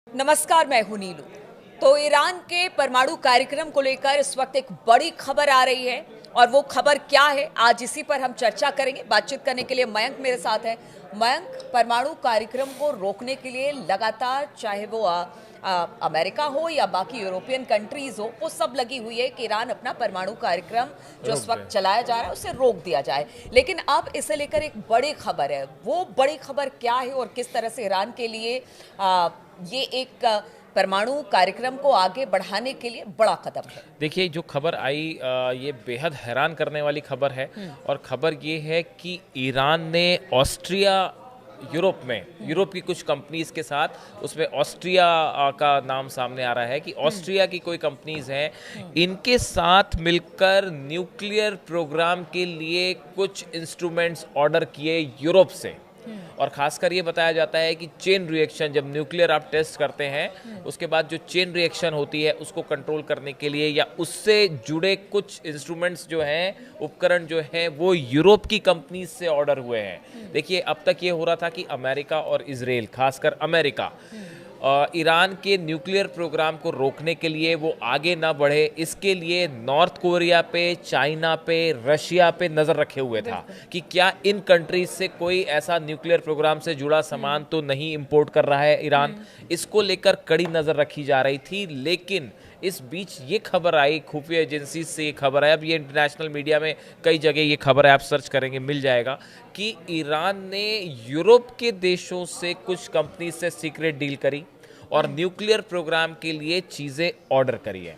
नमस्कार, मैं हूं नीलू। तो ईरान के परमाणु कार्यक्रम को लेकर इस वक्त एक बड़ी खबर आ रही है और वो खबर क्या है, आज इसी पर हम चर्चा करेंगे। बातचीत करने के लिए मयंक मेरे साथ है। मयंक, परमाणु कार्यक्रम को रोकने के लिए लगातार, चाहे वो अमेरिका हो या बाकी यूरोपियन कंट्रीज हो, वो सब लगी हुई है कि ईरान अपना परमाणु कार्यक्रम जो इस वक्त चलाया जा रहा है उसे रोक दिया जाए। लेकिन अब इसे लेकर एक बड़ी खबर है। वो बड़ी खबर क्या है और किस तरह से ईरान के लिए ये एक परमाणु कार्यक्रम को आगे बढ़ाने के लिए बड़ा कदम है। देखिए, जो खबर आई ये बेहद हैरान करने वाली खबर है। और खबर ये है कि ईरान ने ऑस्ट्रिया, यूरोप की कुछ कंपनीज के साथ, उसमें ऑस्ट्रिया का नाम सामने आ रहा है कि ऑस्ट्रिया की कोई कंपनीज हैं, इनके साथ मिलकर न्यूक्लियर प्रोग्राम के लिए कुछ इंस्ट्रूमेंट्स ऑर्डर किए यूरोप से। और खासकर ये बताया जाता है कि चेन रिएक्शन, जब न्यूक्लियर आप टेस्ट करते हैं उसके बाद जो चेन रिएक्शन होती है उसको कंट्रोल करने के लिए या उससे जुड़े कुछ इंस्ट्रूमेंट्स जो हैं, उपकरण जो हैं, वो यूरोप की कंपनी से ऑर्डर हुए हैं। देखिए, अब तक ये हो रहा था कि अमेरिका और इजराइल, खासकर अमेरिका, ईरान के न्यूक्लियर प्रोग्राम को रोकने के लिए वो आगे ना बढ़े, इसके लिए नॉर्थ कोरिया पे, चाइना पे, रशिया पे नज़र रखे हुए था कि क्या इन कंट्रीज से कोई ऐसा न्यूक्लियर प्रोग्राम से जुड़ा सामान तो नहीं इंपोर्ट कर रहा है ईरान। इसको लेकर कड़ी नज़र रखी जा रही थी। लेकिन इस बीच ये खबर आई, खुफिया एजेंसी से ये खबर है, अब ये इंटरनेशनल मीडिया में कई जगह ये खबर है, आप सर्च करेंगे मिल जाएगा, कि ईरान ने यूरोप के देशों से कुछ कंपनी से सीक्रेट डील करी और न्यूक्लियर प्रोग्राम के लिए चीज़ें ऑर्डर करी है।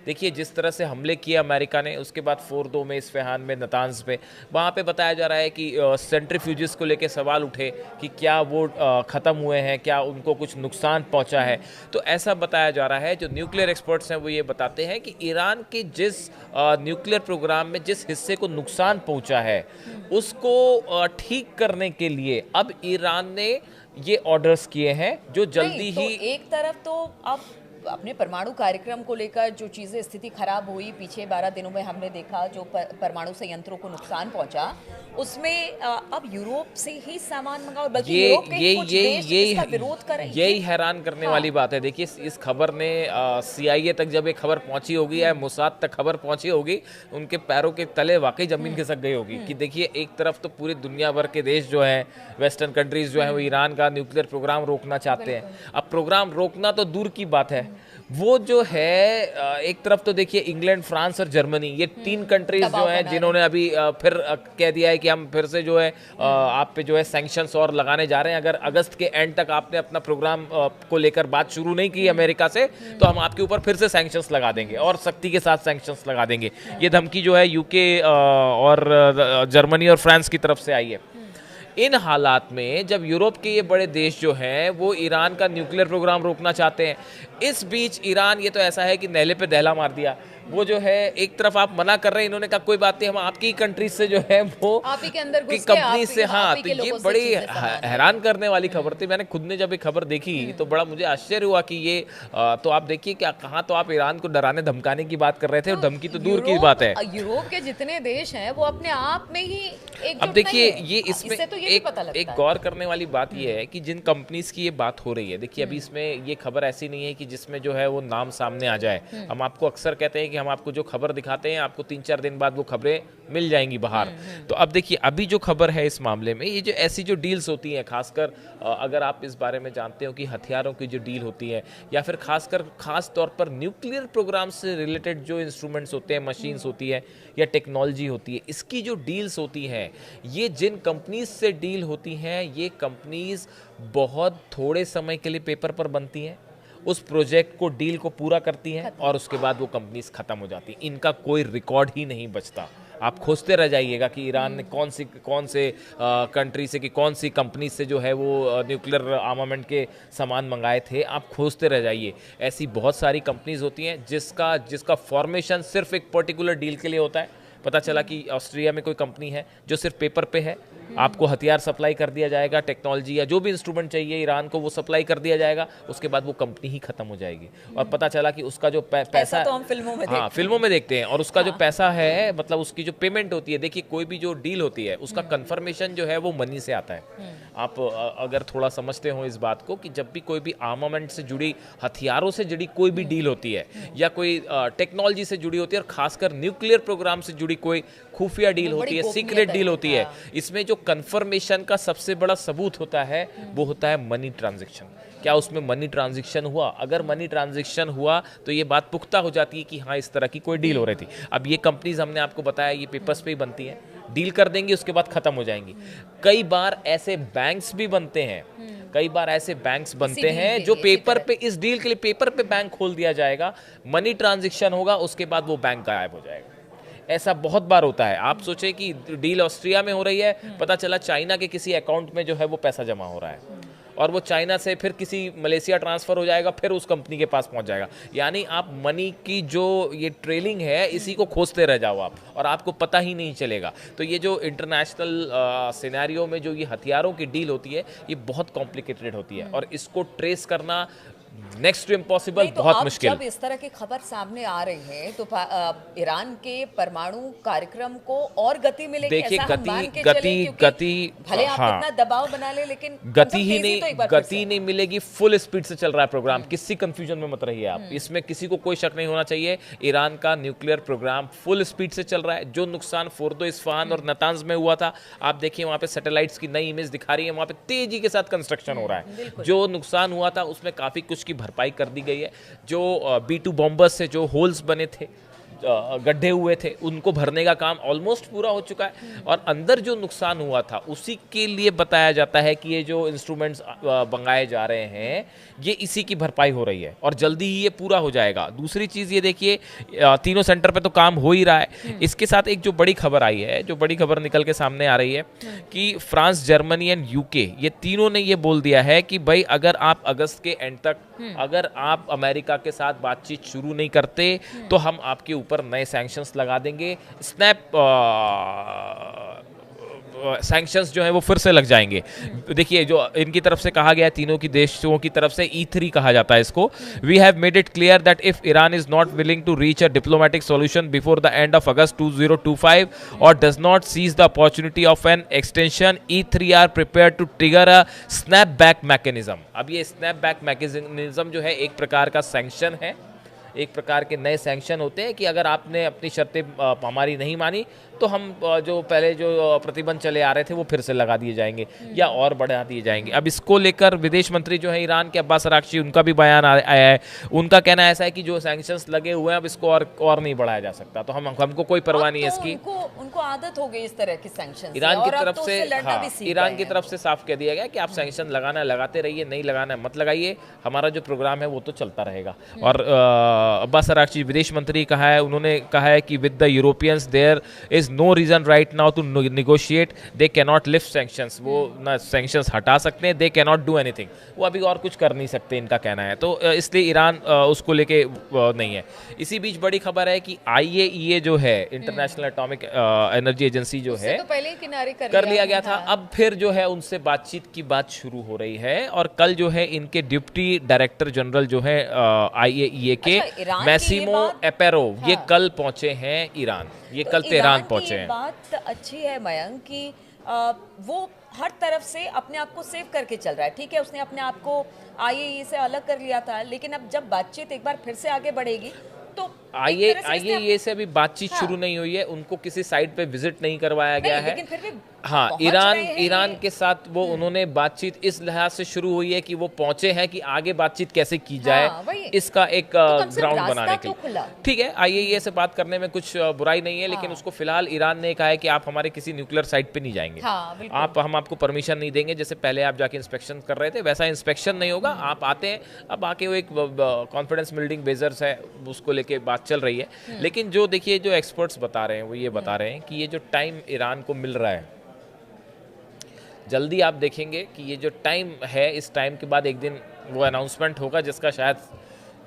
देखिए, जिस तरह से हमले किए अमेरिका ने, उसके बाद 4-2 में इस्फहान में, नतांज पे, वहाँ पे बताया जा रहा है कि सेंट्रीफ्यूजेस को लेके सवाल उठे कि क्या वो ख़त्म हुए हैं, क्या उनको कुछ नुकसान पहुँचा है। तो ऐसा बताया जा रहा है। जो न्यूक्लियर एक्सपर्ट्स हैं वो ये बताते हैं कि ईरान के जिस न्यूक्लियर प्रोग्राम में जिस हिस्से को नुकसान पहुँचा है उसको ठीक करने के लिए अब ईरान ने ये ऑर्डर्स किए हैं, जो जल्दी तो ही। एक तरफ तो अब अपने परमाणु कार्यक्रम को लेकर जो चीजें, स्थिति खराब हुई पिछले 12 दिनों में, हमने देखा जो परमाणु संयंत्रों को नुकसान पहुंचा, उसमें अब यूरोप से ही सामान मंगाओ, बल्कि यूरोप के कुछ देश इसका विरोध कर रहे हैं। यही हैरान करने वाली बात है। देखिए, इस खबर ने CIA तक जब ये खबर पहुंची होगी या मोसाद तक खबर पहुंची होगी, उनके पैरों के तले वाकई जमीन खिसक गई होगी कि देखिए, एक तरफ तो पूरी दुनिया भर के देश जो हैं, वेस्टर्न कंट्रीज जो हैं, वो ईरान का न्यूक्लियर प्रोग्राम रोकना चाहते हैं। अब प्रोग्राम रोकना तो दूर की बात है, वो जो है एक तरफ तो देखिए इंग्लैंड, फ्रांस और जर्मनी, ये 3 कंट्रीज जो हैं जिन्होंने अभी फिर कह दिया है कि हम फिर से जो है आप पे जो है सैंक्शंस और लगाने जा रहे हैं। अगर अगस्त के एंड तक आपने अपना प्रोग्राम को लेकर बात शुरू नहीं की अमेरिका से, तो हम आपके ऊपर फिर से सैंक्शंस लगा देंगे और सख्ती के साथ सैंक्शंस लगा देंगे। ये धमकी जो है UK और जर्मनी और फ्रांस की तरफ से आई है। इन हालात में जब यूरोप के ये बड़े देश जो हैं वो ईरान का न्यूक्लियर प्रोग्राम रोकना चाहते हैं, इस बीच ईरान, ये तो ऐसा है कि नेले पे दहला मार दिया। वो जो है, एक तरफ आप मना कर रहे हैं, इन्होंने कहा कोई बात नहीं, हम आपकी कंट्री से जो है वो आप ही के अंदर घुस के, कंपनी से, हाँ। तो ये बड़ी हैरान करने वाली खबर थी। मैंने खुद ने जब ये खबर देखी तो बड़ा मुझे आश्चर्य हुआ कि ये तो आप देखिए क्या, कहाँ तो आप ईरान को डराने धमकाने की बात कर रहे थे, और धमकी तो दूर की बात है। यूरोप के जितने देश हैं वो अपने आप में ही एक, अब देखिए, ये इसमें तो एक गौर करने वाली बात ये है कि जिन कंपनीज की ये बात हो रही है, देखिए अभी इसमें ये खबर ऐसी नहीं है कि जिसमें जो है वो नाम सामने आ जाए। हम आपको अक्सर कहते हैं कि हम आपको जो खबर दिखाते हैं, आपको 3-4 दिन बाद वो खबरें मिल जाएंगी बाहर। तो अब देखिए, अभी जो खबर है इस मामले में, ये जो ऐसी जो डील्स होती हैं, खासकर अगर आप इस बारे में जानते हो कि हथियारों की जो डील होती है, या फिर खास तौर पर न्यूक्लियर प्रोग्राम से रिलेटेड जो इंस्ट्रूमेंट्स होते हैं, मशीन्स होती है या टेक्नोलॉजी होती है, इसकी जो डील्स होती हैं, ये जिन कंपनीज से डील होती हैं, ये कंपनीज बहुत थोड़े समय के लिए पेपर पर बनती हैं, उस प्रोजेक्ट को, डील को पूरा करती हैं और उसके बाद वो कंपनीज खत्म हो जाती हैं। इनका कोई रिकॉर्ड ही नहीं बचता। आप खोजते रह जाइएगा कि ईरान ने कौन से कंट्री से, कि कौन सी कंपनी से जो है वो न्यूक्लियर आर्मामेंट के सामान मंगाए थे। आप खोजते रह जाइए। ऐसी बहुत सारी कंपनीज होती हैं जिसका फॉर्मेशन सिर्फ एक पर्टिकुलर डील के लिए होता है। पता चला कि ऑस्ट्रिया में कोई कंपनी है जो सिर्फ पेपर पे है, आपको हथियार सप्लाई कर दिया जाएगा, टेक्नोलॉजी या जो भी इंस्ट्रूमेंट चाहिए ईरान को वो सप्लाई कर दिया जाएगा, उसके बाद वो कंपनी ही खत्म हो जाएगी। और पता चला कि उसका जो पैसा, तो हम फिल्मों में हाँ फिल्मों में देखते हैं, और उसका जो पैसा है, मतलब उसकी जो पेमेंट होती है, देखिए कोई भी जो डील होती है उसका कंफर्मेशन जो है वो मनी से आता है। आप अगर थोड़ा समझते हो इस बात को कि जब भी कोई भी आर्मामेंट से जुड़ी, हथियारों से जुड़ी कोई भी डील होती है या कोई टेक्नोलॉजी से जुड़ी होती है, और खासकर न्यूक्लियर प्रोग्राम से जुड़ी कोई खुफिया डील होती है, सीक्रेट डील होती है, इसमें जो कंफर्मेशन का सबसे बड़ा सबूत होता है वो होता है मनी ट्रांजैक्शन। क्या उसमें मनी ट्रांजैक्शन हुआ? अगर मनी ट्रांजैक्शन हुआ तो ये बात पुख्ता हो जाती है कि हाँ इस तरह की कोई डील हो रही थी। अब ये कंपनीज हमने आपको बताया ये पेपर्स पे ही बनती हैं, डील कर देंगी उसके बाद खत्म हो जाएंगी। कई बार ऐसे बैंक्स भी बनते हैं, कई बार ऐसे बैंक्स बनते हैं जो पेपर पे, इस डील के लिए पेपर पे बैंक खोल दिया जाएगा, मनी ट्रांजैक्शन होगा, उसके बाद वो बैंक गायब हो जाएगा। ऐसा बहुत बार होता है। आप सोचे कि डील ऑस्ट्रिया में हो रही है, पता चला चाइना के किसी अकाउंट में जो है वो पैसा जमा हो रहा है, और वो चाइना से फिर किसी मलेशिया ट्रांसफ़र हो जाएगा, फिर उस कंपनी के पास पहुंच जाएगा। यानी आप मनी की जो ये ट्रेलिंग है इसी को खोजते रह जाओ आप, और आपको पता ही नहीं चलेगा। तो ये जो इंटरनेशनल सिनेरियो में जो ये हथियारों की डील होती है ये बहुत कॉम्प्लिकेटेड होती है, और इसको ट्रेस करना नेक्स्ट टू इम्पॉसिबल, तो बहुत मुश्किल। जब इस तरह की खबर सामने आ रही है तो ईरान के परमाणु कार्यक्रम को और गति मिलेगी? देखिए ऐसा हम मान के गति चलें, क्योंकि भले आप हाँ, इतना दबाव बना ले, लेकिन गति ही तेजी नहीं, तो एक बार फिर गति से। नहीं मिलेगी। फुल स्पीड से चल रहा है प्रोग्राम, किसी कंफ्यूजन में मत रहिए आप, इसमें किसी को कोई शक नहीं होना चाहिए। ईरान का न्यूक्लियर प्रोग्राम फुल स्पीड से चल रहा है। जो नुकसान फोर्दो, इस्फहान और नतांज में हुआ था, आप देखिए वहां पे सैटेलाइट्स की नई इमेज दिखा रही है, वहां पे तेजी के साथ कंस्ट्रक्शन हो रहा है। जो नुकसान हुआ था उसमें काफी कुछ की भरपाई कर दी गई है। जो B2 बॉम्बर्स से जो होल्स बने थे, गड्ढे हुए थे, उनको भरने का काम ऑलमोस्ट पूरा हो चुका है, और अंदर जो नुकसान हुआ था उसी के लिए बताया जाता है कि ये जो इंस्ट्रूमेंट्स मंगाए जा रहे हैं ये इसी की भरपाई हो रही है, और जल्दी ही ये पूरा हो जाएगा। दूसरी चीज़ ये देखिए, तीनों सेंटर पे तो काम हो ही रहा है। इसके साथ एक जो बड़ी खबर आई है, जो बड़ी खबर निकल के सामने आ रही है कि फ्रांस, जर्मनी एंड यूके, ये तीनों ने ये बोल दिया है कि भाई अगर आप अगस्त के एंड तक अगर आप अमेरिका के साथ बातचीत शुरू नहीं करते तो हम आपके ऊपर नए सैंक्शंस लगा देंगे। स्नैप सैंक्शंस जो है वो फिर से लग जाएंगे। देखिए जो इनकी तरफ से कहा गया है, तीनों की देशों की तरफ से, E3 कहा जाता है इसको। We have made it clear that if Iran is not willing to reach a diplomatic solution before the end of August 2025 और does not seize the opportunity of an extension, E3 are prepared to trigger a snap back mechanism. अब ये snap back mechanism जो है एक प्रकार का sanction है, एक प्रकार के नए सैंक्शन होते हैं कि अगर आपने अपनी शर्तें हमारी नहीं मानी तो हम जो पहले जो प्रतिबंध चले आ रहे थे वो फिर से लगा दिए जाएंगे या और बढ़ा दिए जाएंगे। अब इसको लेकर विदेश मंत्री जो है ईरान के अब्बास अराक्ची, उनका भी बयान आया है। उनका कहना ऐसा है कि जो सैंक्शंस लगे हुए हैं अब इसको और नहीं बढ़ाया जा सकता, तो हमको कोई परवाह नहीं है इसकी। उनको आदत हो गई इस तरह की सैंक्शंस ईरान की तरफ से, ईरान की तरफ से साफ कह दिया गया कि आप सैंक्शन लगाना है लगाते रहिए, नहीं लगाना है मत लगाइए, हमारा जो प्रोग्राम है वो तो चलता रहेगा। और अब्बास अराक्ची विदेश मंत्री कहा है, उन्होंने कहा है कि with the Europeans there is no reason right now to negotiate, they can not lift sanctions. वो ना सैंक्शंस हटा सकते हैं, they can not do anything, वो अभी और कुछ कर नहीं सकते, इनका कहना है। तो इसलिए ईरान उसको लेके नहीं है। इसी बीच बड़ी खबर है कि IAEA जो है, इंटरनेशनल एटॉमिक एनर्जी एजेंसी जो है, तो पहले ही किनारे कर लिया गया था। अब फिर जो है उनसे बातचीत की बात शुरू हो रही है, और कल जो है इनके डिप्टी डायरेक्टर जनरल जो है IAEA के मैसिमो एपेरो, ये कल पहुंचे हैं ईरान, ये कल तेहरान पहुंचे हैं। बात अच्छी है मयंक कि वो हर तरफ से अपने आप को सेव करके चल रहा है। ठीक है, उसने अपने आप को IAEA से अलग कर लिया था, लेकिन अब जब बातचीत एक बार फिर से आगे बढ़ेगी तो IAEA से अभी बातचीत शुरू नहीं हुई है, उनको किसी साइट पे विजिट नहीं करवाया गया है। लेकिन फिर भी हाँ, ईरान के साथ वो उन्होंने बातचीत इस लिहाज से शुरू हुई है कि वो पहुंचे हैं कि आगे बातचीत कैसे की जाए, इसका एक ग्राउंड बनाने के लिए। ठीक है, IAEA से बात करने में कुछ बुराई नहीं है, लेकिन उसको फिलहाल ईरान ने कहा है कि आप हमारे किसी न्यूक्लियर साइट पे नहीं जाएंगे, हम आपको परमिशन नहीं देंगे। जैसे पहले आप जाके इंस्पेक्शन कर रहे थे वैसा इंस्पेक्शन नहीं होगा, आप आते हैं, अब आके वो एक कॉन्फिडेंस बिल्डिंग बेजर्स है उसको लेके बात चल रही है। लेकिन जो देखिए जो एक्सपर्ट्स बता रहे हैं वो ये बता रहे हैं कि ये जो टाइम ईरान को मिल रहा है, जल्दी आप देखेंगे कि ये जो टाइम है, इस टाइम के बाद एक दिन वो अनाउंसमेंट होगा जिसका शायद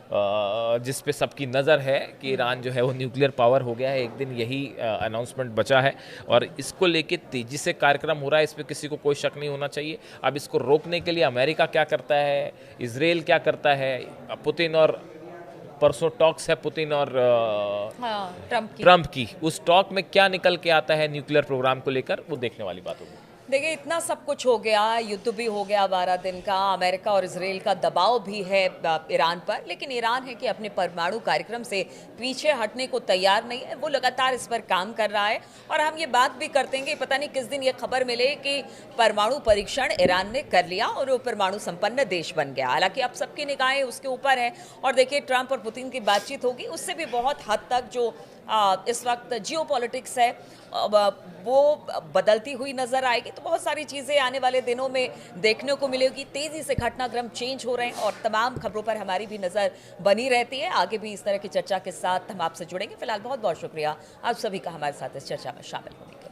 जिस पे सबकी नज़र है कि ईरान जो है वो न्यूक्लियर पावर हो गया है, एक दिन यही अनाउंसमेंट बचा है और इसको लेके तेज़ी से कार्यक्रम हो रहा है, इस पे किसी को कोई शक नहीं होना चाहिए। अब इसको रोकने के लिए अमेरिका क्या करता है, इजराइल क्या करता है, पुतिन और परसों टॉक्स है पुतिन और ट्रंप की, उस टॉक में क्या निकल के आता है न्यूक्लियर प्रोग्राम को लेकर, वो देखने वाली बात होगी। देखिए, इतना सब कुछ हो गया, युद्ध भी हो गया 12 दिन का, अमेरिका और इजराइल का दबाव भी है ईरान पर, लेकिन ईरान है कि अपने परमाणु कार्यक्रम से पीछे हटने को तैयार नहीं है। वो लगातार इस पर काम कर रहा है और हम ये बात भी करते हैं कि पता नहीं किस दिन ये खबर मिले कि परमाणु परीक्षण ईरान ने कर लिया और वो परमाणु संपन्न देश बन गया। हालांकि अब सबकी निगाहें उसके ऊपर है और देखिए ट्रंप और पुतिन की बातचीत होगी, उससे भी बहुत हद तक जो इस वक्त जियोपॉलिटिक्स है वो बदलती हुई नजर आएगी। तो बहुत सारी चीज़ें आने वाले दिनों में देखने को मिलेगी। तेज़ी से घटनाक्रम चेंज हो रहे हैं और तमाम खबरों पर हमारी भी नज़र बनी रहती है। आगे भी इस तरह की चर्चा के साथ हम आपसे जुड़ेंगे। फिलहाल बहुत बहुत शुक्रिया आप सभी का हमारे साथ इस चर्चा में शामिल होने के लिए।